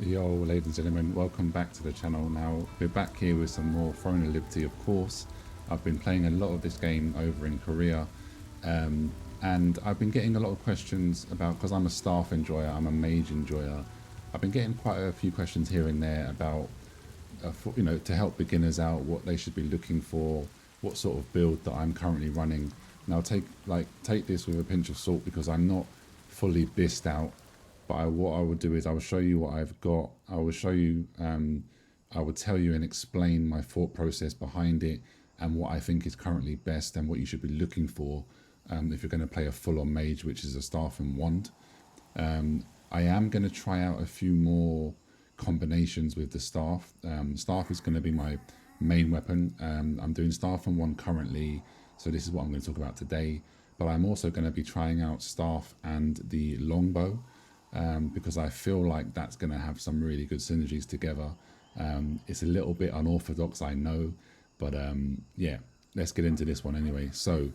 Yo, ladies and gentlemen, welcome back to the channel. Now, we're back here with some more Throne of Liberty, of course. I've been playing a lot of this game over in Korea, and I've been getting a lot of questions about, because I'm a staff enjoyer, I'm a mage enjoyer. I've been getting quite a few questions here and there about, to help beginners out, what they should be looking for, what sort of build that I'm currently running. Now, take this with a pinch of salt because I'm not fully bissed out. But what I will do is I will show you what I've got. I will show you, I will tell you and explain my thought process behind it and what I think is currently best and what you should be looking for if you're going to play a full-on mage, which is a staff and wand. I am going to try out a few more combinations with the staff. Staff is going to be my main weapon. I'm doing staff and wand currently, so this is what I'm going to talk about today. But I'm also going to be trying out staff and the longbow. Because I feel like that's going to have some really good synergies together. It's a little bit unorthodox, I know, but yeah, let's get into this one anyway. So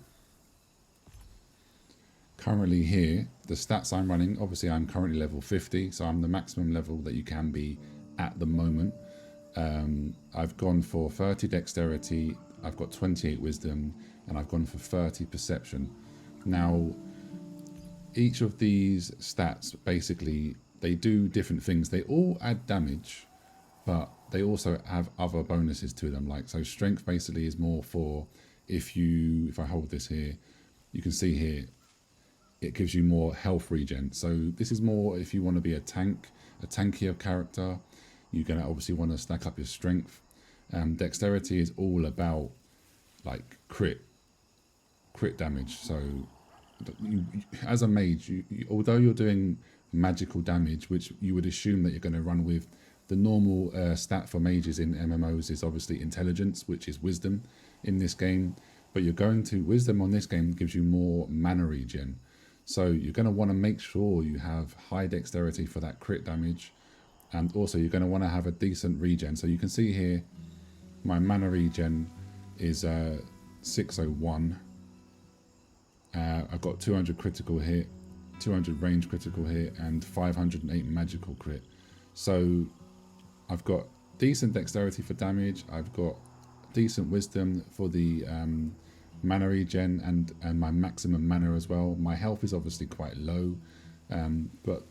currently here, the stats I'm running, obviously I'm currently level 50, so I'm the maximum level that you can be at the moment. I've gone for 30 dexterity, I've got 28 wisdom, and I've gone for 30 perception. Now, each of these stats, basically, they do different things. They all add damage, but they also have other bonuses to them. Like, so strength basically is more for if I hold this here, you can see here, it gives you more health regen. So this is more if you want to be a tankier character, you're going to obviously want to stack up your strength. Dexterity is all about like crit damage. So as a mage, although you're doing magical damage, which you would assume that you're going to run with, the normal stat for mages in MMOs is obviously intelligence, which is wisdom in this game. But wisdom on this game gives you more mana regen. So you're going to want to make sure you have high dexterity for that crit damage. And also you're going to want to have a decent regen. So you can see here, my mana regen is 601. I've got 200 critical hit, 200 range critical hit, and 508 magical crit. So I've got decent dexterity for damage. I've got decent wisdom for the mana regen and my maximum mana as well. My health is obviously quite low, but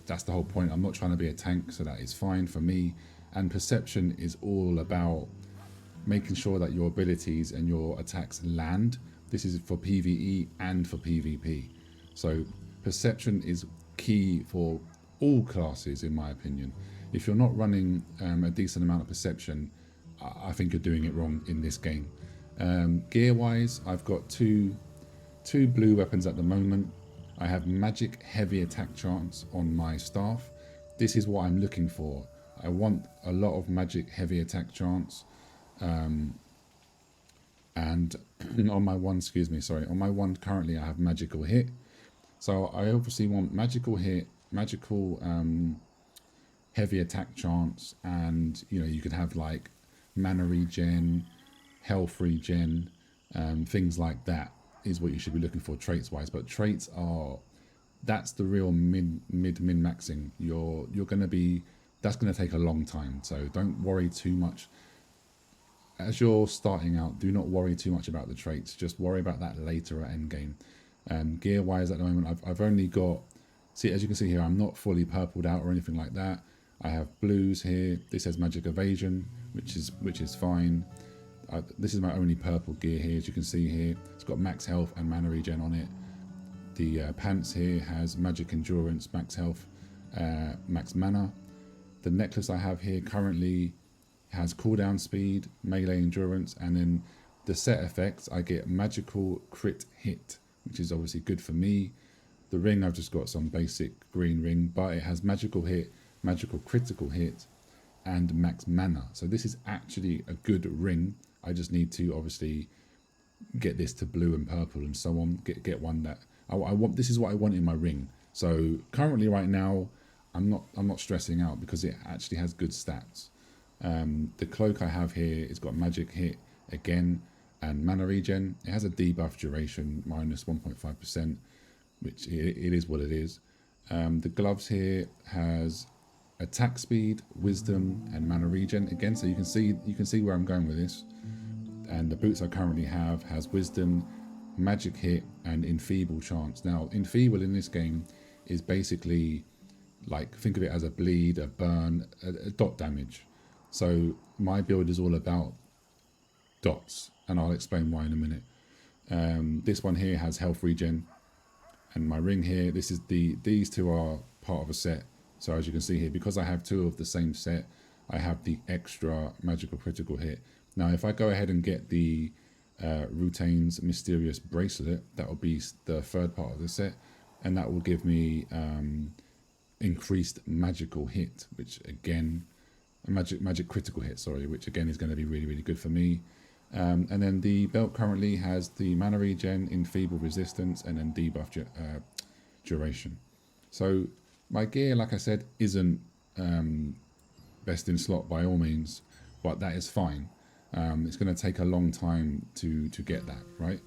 that's the whole point. I'm not trying to be a tank, so that is fine for me. And perception is all about making sure that your abilities and your attacks land. This is for PvE and for PvP. So perception is key for all classes, in my opinion. If you're not running a decent amount of perception, I think you're doing it wrong in this game. Gear-wise, I've got two blue weapons at the moment. I have magic heavy attack chance on my staff. This is what I'm looking for. I want a lot of magic heavy attack chance. And on my wand currently I have magical hit. So I obviously want magical hit, magical heavy attack chance, and you could have like mana regen, health regen, things like that is what you should be looking for traits wise. But traits that's the real min maxing. That's gonna take a long time. So don't worry too much. As you're starting out, do not worry too much about the traits. Just worry about that later at endgame. Gear-wise at the moment, I've only got... See, as you can see here, I'm not fully purpled out or anything like that. I have blues here. This has magic evasion, which is fine. This is my only purple gear here, as you can see here. It's got max health and mana regen on it. The pants here has magic endurance, max health, max mana. The necklace I have here currently has cooldown speed, melee endurance, and then the set effects, I get magical crit hit, which is obviously good for me. The ring, I've just got some basic green ring, but it has magical hit, magical critical hit, and max mana. So this is actually a good ring. I just need to obviously get this to blue and purple and so on. Get one that I want. This is what I want in my ring. So currently, right now, I'm not stressing out because it actually has good stats. The cloak I have here, it's got magic hit again and mana regen. It has a debuff duration minus 1.5%, which it is what it is. The gloves here has attack speed, wisdom, and mana regen again. So you can see where I'm going with this. And the boots I currently have has wisdom, magic hit, and enfeeble chance. Now, enfeeble in this game is basically like, think of it as a bleed, a burn, a dot damage. So my build is all about dots, and I'll explain why in a minute. This one here has health regen, and my ring here, these two are part of a set. So as you can see here, because I have two of the same set, I have the extra magical critical hit. Now, if I go ahead and get the Rutain's Mysterious Bracelet, that will be the third part of the set, and that will give me increased magical hit, which again, magic critical hit, sorry, which again is going to be really, really good for me. And then the belt currently has the mana regen, enfeeble resistance, and then debuff duration. So my gear, like I said, isn't best in slot by all means, but that is fine. It's going to take a long time to get that right.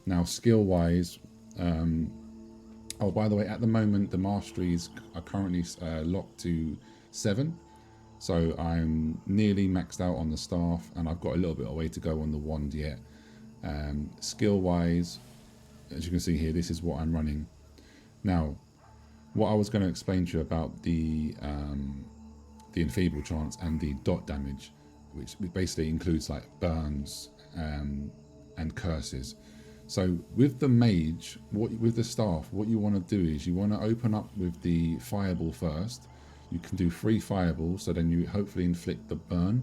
Now, skill wise, oh, by the way, at the moment the masteries are currently locked to 7. So I'm nearly maxed out on the staff, and I've got a little bit of way to go on the wand yet. Skill wise, as you can see here, this is what I'm running. Now, what I was going to explain to you about the enfeeble chance and the dot damage, which basically includes like burns and curses. So with the mage, with the staff, what you want to do is you want to open up with the fireball first. You can do 3 fireballs, so then you hopefully inflict the burn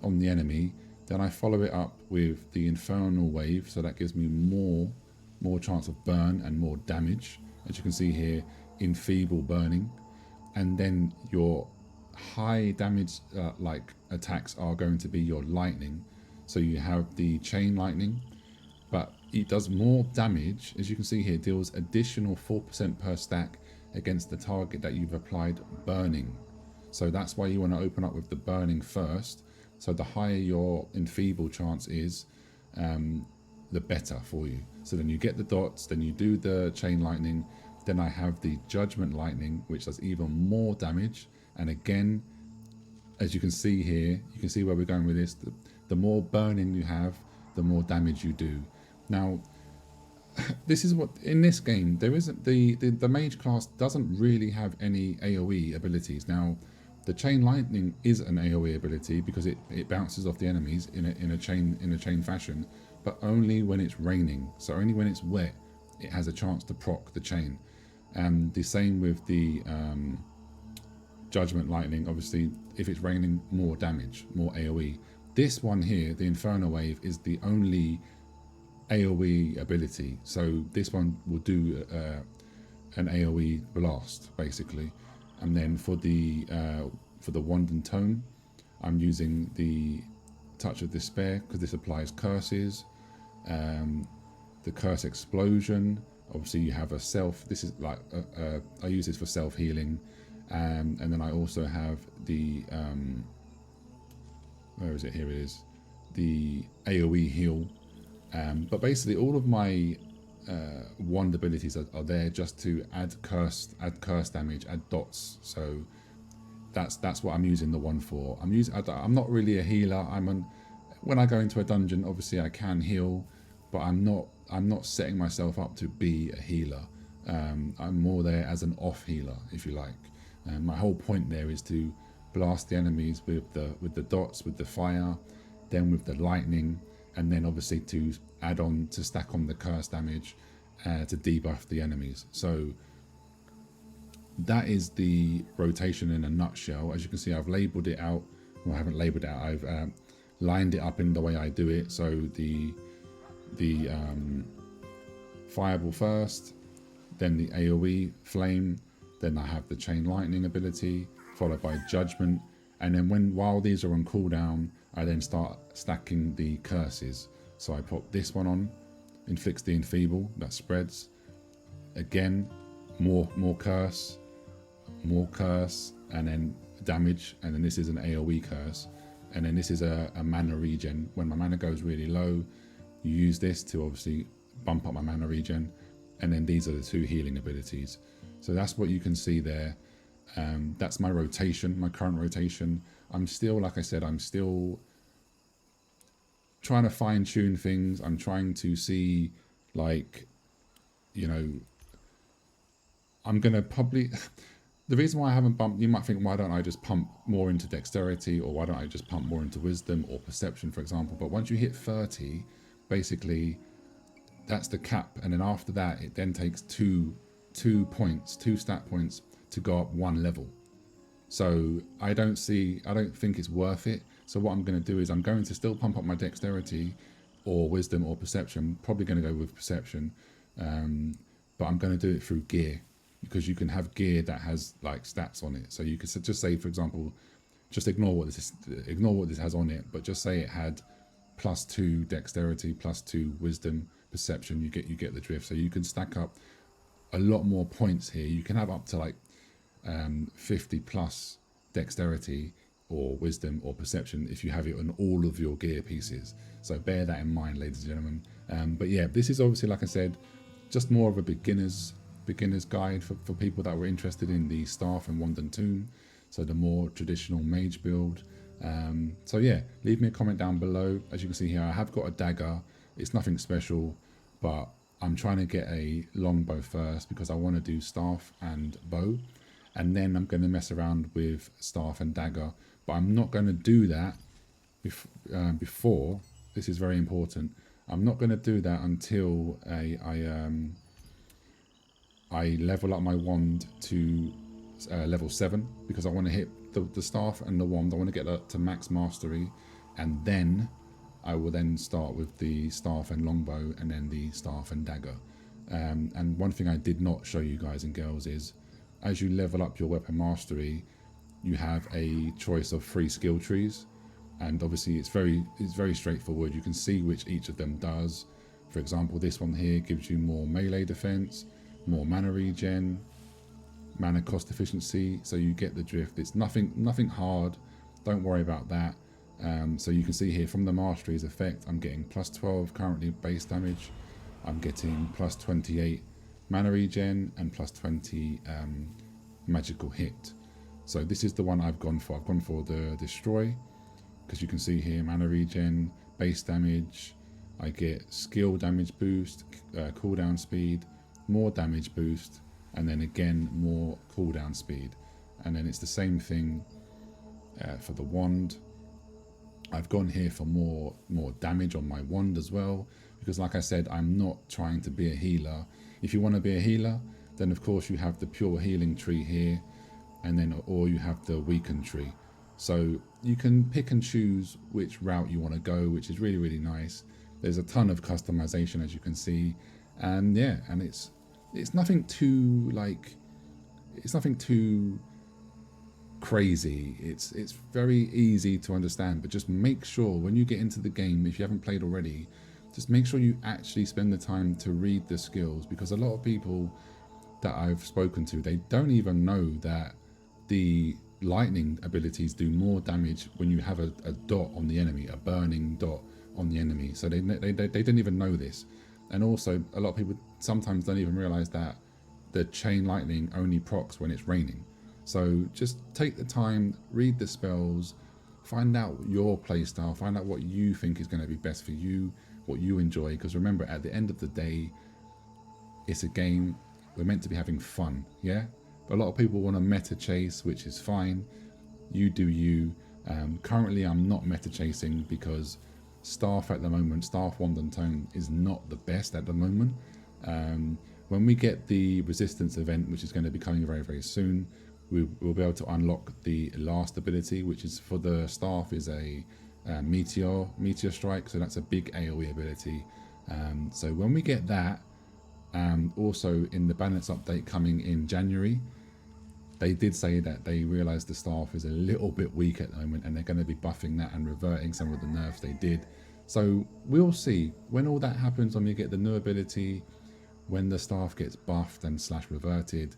on the enemy. Then I follow it up with the infernal wave, so that gives me more chance of burn and more damage. As you can see here, enfeeble burning. And then your high damage like attacks are going to be your lightning. So you have the chain lightning, but it does more damage. As you can see here, deals additional 4% per stack against the target that you've applied burning. So that's why you want to open up with the burning first. So the higher your enfeeble chance is, the better for you. So then you get the dots, then you do the chain lightning, then I have the judgment lightning, which does even more damage. And again, as you can see here, you can see where we're going with this. The more burning you have, the more damage you do. Now, this is what, in this game, there isn't, the mage class doesn't really have any AoE abilities. Now, the chain lightning is an AoE ability because it bounces off the enemies in a chain fashion, but only when it's raining. So only when it's wet, it has a chance to proc the chain. And the same with the judgment lightning. Obviously, if it's raining, more damage, more AoE. This one here, the Inferno Wave, is the only AoE ability. So this one will do an AoE blast basically. And then for the wand and tome, I'm using the Touch of Despair because this applies curses. The curse explosion. Obviously, you have a self. This is like I use this for self healing, and then I also have the where is it? Here it is, the AoE heal. But basically, all of my wand abilities are there just to add curse damage, add dots. So that's what I'm using the one for. I'm not really a healer. When I go into a dungeon, obviously I can heal, but I'm not setting myself up to be a healer. I'm more there as an off healer, if you like. My whole point there is to blast the enemies with the dots, with the fire, then with the lightning, and then obviously to add on, to stack on the curse damage to debuff the enemies. So that is the rotation in a nutshell. As you can see, I've labeled it out. Well, I haven't labeled it out. I've lined it up in the way I do it. So the fireball first, then the AoE flame, then I have the chain lightning ability, followed by judgment, and then while these are on cooldown, I then start stacking the curses. So I pop this one on, inflicts the enfeeble, that spreads. Again, more curse, and then damage, and then this is an AoE curse, and then this is a mana regen. When my mana goes really low, you use this to obviously bump up my mana regen, and then these are the 2 healing abilities. So that's what you can see there. That's my rotation, my current rotation. I'm still, like I said, I'm still trying to fine tune things. I'm trying to see, like, you know, I'm going to probably, the reason why I haven't bumped, you might think, why don't I just pump more into dexterity, or why don't I just pump more into wisdom or perception, for example. But once you hit 30, basically, that's the cap. And then after that, it then takes two stat points to go up one level. So I don't think it's worth it. So what I'm going to do is I'm going to still pump up my dexterity or wisdom or perception, probably going to go with perception. But I'm going to do it through gear, because you can have gear that has like stats on it. So you could just say, for example, just ignore what this has on it, but just say it had +2 dexterity, +2 wisdom, perception. You get the drift. So you can stack up a lot more points here. You can have up to like 50 plus dexterity or wisdom or perception if you have it on all of your gear pieces. So bear that in mind, ladies and gentlemen. But yeah, this is obviously, like I said, just more of a beginner's guide for people that were interested in the staff and wand and tomb, so the more traditional mage build. So yeah, leave me a comment down below. As you can see here, I have got a dagger. It's nothing special, but I'm trying to get a longbow first because I want to do staff and bow, and then I'm going to mess around with staff and dagger. But I'm not going to do that before, this is very important, I'm not going to do that until I level up my wand to level 7, because I want to hit the staff and the wand. I want to get that to max mastery, and then I will then start with the staff and longbow, and then the staff and dagger. And one thing I did not show you guys and girls is, as you level up your weapon mastery, you have a choice of 3 skill trees, and obviously it's very straightforward. You can see which each of them does. For example, this one here gives you more melee defense, more mana regen, mana cost efficiency, so you get the drift. It's nothing hard, don't worry about that. So you can see here from the mastery's effect, I'm getting +12 currently base damage, I'm getting +28 mana regen, and +20 magical hit. So this is the one I've gone for. I've gone for the destroy, because you can see here mana regen, base damage, I get skill damage boost, cooldown speed, more damage boost, and then again more cooldown speed. And then it's the same thing for the wand. I've gone here for more damage on my wand as well, because like I said, I'm not trying to be a healer. If you want to be a healer, then of course you have the pure healing tree here, and then or you have the weakened tree. So you can pick and choose which route you want to go, which is really nice. There's a ton of customization, as you can see, and yeah, and it's nothing too crazy. It's very easy to understand, but just make sure when you get into the game, if you haven't played already, just make sure you actually spend the time to read the skills, because a lot of people that I've spoken to, they don't even know that the lightning abilities do more damage when you have a dot on the enemy, a burning dot on the enemy. So they didn't even know this. And also a lot of people sometimes don't even realize that the chain lightning only procs when it's raining. So just take the time, read the spells, find out your playstyle, find out what you think is going to be best for you, what you enjoy. Because remember, at the end of the day, it's a game. We're meant to be having fun, yeah? But a lot of people want to meta chase, which is fine. You do you. Currently, I'm not meta chasing because staff at the moment, staff, wand and tome, is not the best at the moment. When we get the resistance event, which is going to be coming very soon, we'll be able to unlock the last ability, which is for the staff is a meteor strike. So that's a big AoE ability. So when we get that, also in the balance update coming in January, they did say that they realized the staff is a little bit weak at the moment, and they're going to be buffing that and reverting some of the nerfs they did. So we'll see when all that happens, when we get the new ability, when the staff gets buffed and / reverted.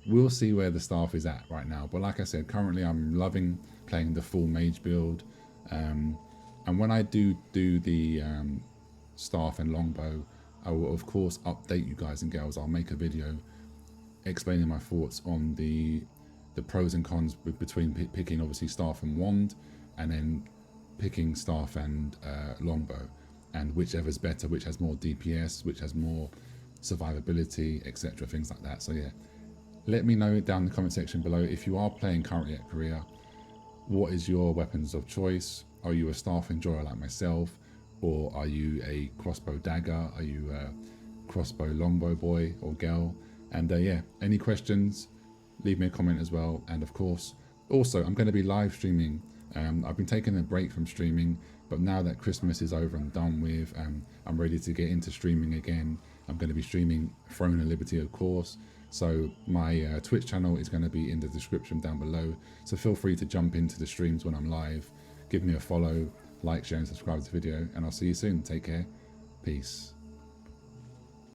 We'll see where the staff is at right now. But like I said, currently I'm loving playing the full mage build. And when I do the staff and longbow, I will of course update you guys and girls. I'll make a video explaining my thoughts on the the pros and cons between picking obviously staff and wand, and then picking staff and longbow, and whichever's better, which has more DPS, which has more survivability, etc., things like that. So yeah, let me know down in the comment section below if you are playing currently at Korea. What is your weapons of choice? Are you a staff enjoyer like myself, or are you a crossbow dagger? Are you a crossbow longbow boy or girl? And yeah, any questions, leave me a comment as well. And of course, also I'm going to be live streaming. I've been taking a break from streaming, but now that Christmas is over and done with, I'm ready to get into streaming again. I'm going to be streaming Throne of Liberty, of course. So my Twitch channel is going to be in the description down below. So feel free to jump into the streams when I'm live. Give me a follow, like, share and subscribe to the video, and I'll see you soon. Take care. Peace.